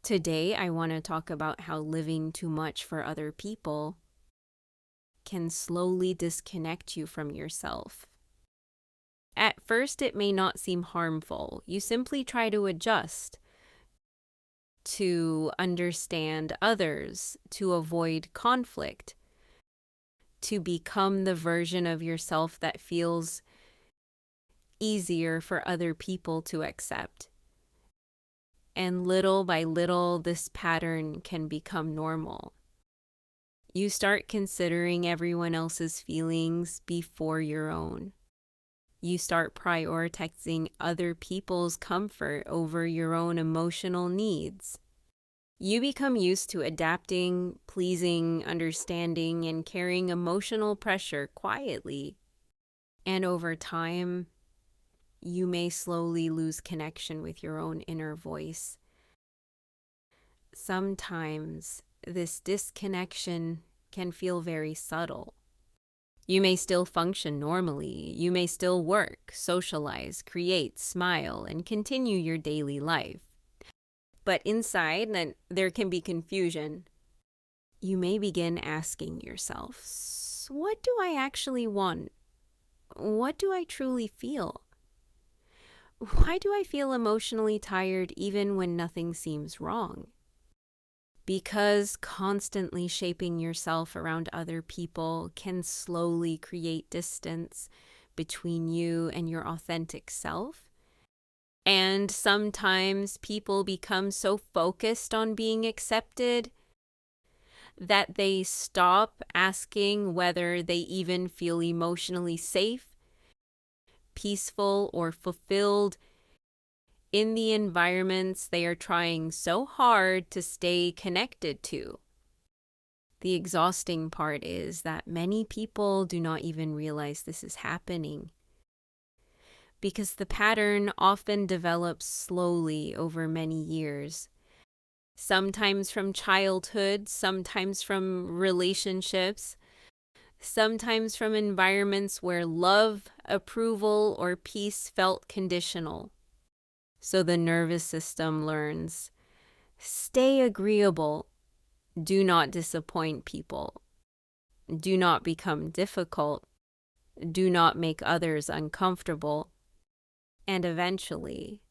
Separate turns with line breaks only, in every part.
Today, I want to talk about how living too much for other people can slowly disconnect you from yourself. At first, it may not seem harmful. You simply try to adjust, to understand others, to avoid conflict, to become the version of yourself that feels easier for other people to accept. And little by little, this pattern can become normal. You start considering everyone else's feelings before your own. You start prioritizing other people's comfort over your own emotional needs. You become used to adapting, pleasing, understanding, and carrying emotional pressure quietly. And over time, you may slowly lose connection with your own inner voice. Sometimes this disconnection can feel very subtle. You may still function normally. You may still work, socialize, create, smile, and continue your daily life. But inside, there can be confusion. You may begin asking yourself, what do I actually want? What do I truly feel? Why do I feel emotionally tired even when nothing seems wrong? Because constantly shaping yourself around other people can slowly create distance between you and your authentic self. And sometimes people become so focused on being accepted that they stop asking whether they even feel emotionally safe, peaceful, or fulfilled in the environments they are trying so hard to stay connected to. The exhausting part is that many people do not even realize this is happening, because the pattern often develops slowly over many years, sometimes from childhood, sometimes from relationships, sometimes from environments where love, approval, or peace felt conditional. So the nervous system learns, stay agreeable, do not disappoint people, do not become difficult, do not make others uncomfortable, and eventually,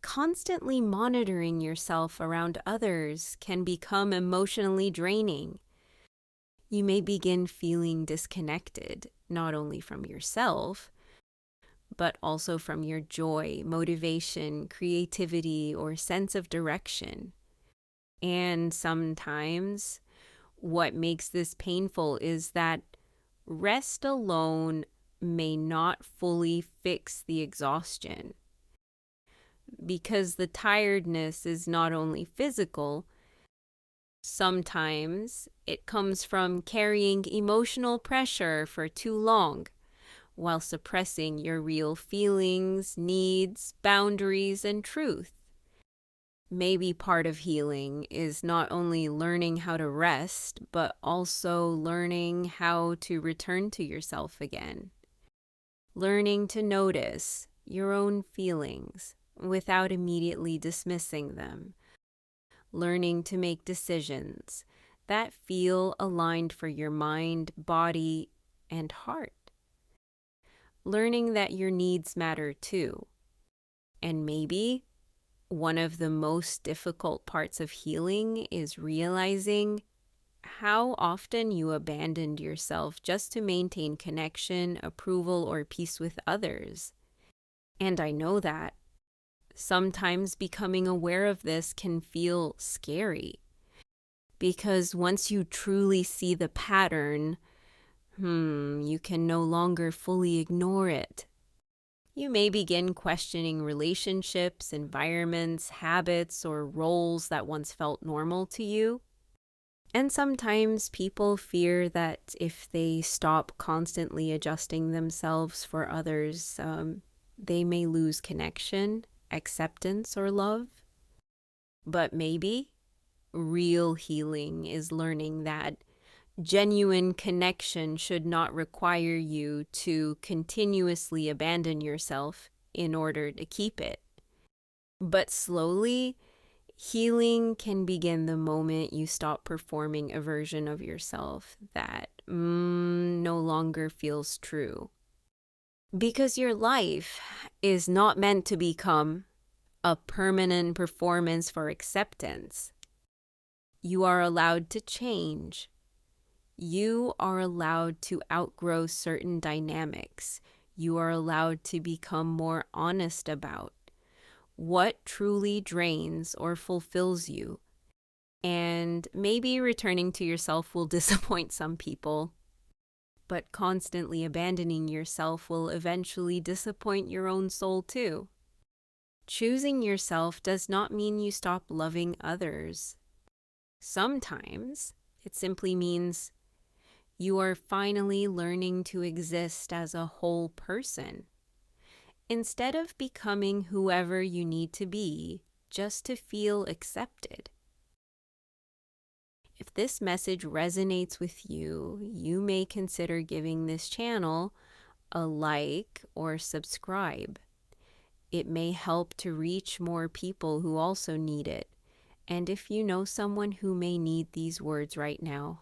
constantly monitoring yourself around others can become emotionally draining. You may begin feeling disconnected, not only from yourself, but also from your joy, motivation, creativity, or sense of direction. And sometimes what makes this painful is that rest alone may not fully fix the exhaustion, because the tiredness is not only physical. Sometimes it comes from carrying emotional pressure for too long, while suppressing your real feelings, needs, boundaries, and truth. Maybe part of healing is not only learning how to rest, but also learning how to return to yourself again. Learning to notice your own feelings without immediately dismissing them. Learning to make decisions that feel aligned for your mind, body, and heart. Learning that your needs matter too. And maybe one of the most difficult parts of healing is realizing how often you abandoned yourself just to maintain connection, approval, or peace with others. And I know that sometimes becoming aware of this can feel scary, because once you truly see the pattern, you can no longer fully ignore it. You may begin questioning relationships, environments, habits, or roles that once felt normal to you. And sometimes people fear that if they stop constantly adjusting themselves for others, they may lose connection, acceptance, or love. But maybe real healing is learning that genuine connection should not require you to continuously abandon yourself in order to keep it. But slowly, Healing can begin the moment you stop performing a version of yourself that no longer feels true. Because your life is not meant to become a permanent performance for acceptance. You are allowed to change. You are allowed to outgrow certain dynamics. You are allowed to become more honest about what truly drains or fulfills you. And maybe returning to yourself will disappoint some people, but constantly abandoning yourself will eventually disappoint your own soul too. Choosing yourself does not mean you stop loving others. Sometimes it simply means you are finally learning to exist as a whole person, instead of becoming whoever you need to be just to feel accepted. If this message resonates with you, you may consider giving this channel a like or subscribe. It may help to reach more people who also need it. And if you know someone who may need these words right now,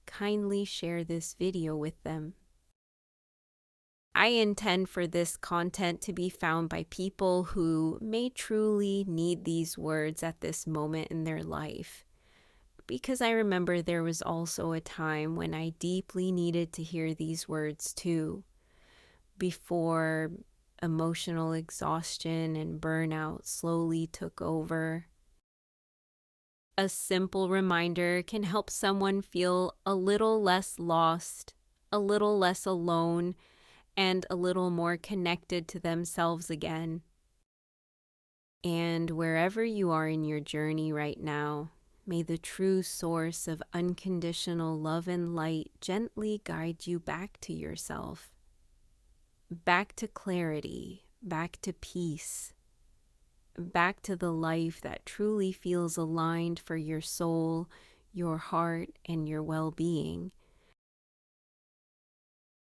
kindly share this video with them. I intend for this content to be found by people who may truly need these words at this moment in their life. Because I remember there was also a time when I deeply needed to hear these words too, before emotional exhaustion and burnout slowly took over. A simple reminder can help someone feel a little less lost, a little less alone, and a little more connected to themselves again. And wherever you are in your journey right now, may the true source of unconditional love and light gently guide you back to yourself, back to clarity, back to peace, back to the life that truly feels aligned for your soul, your heart, and your well-being,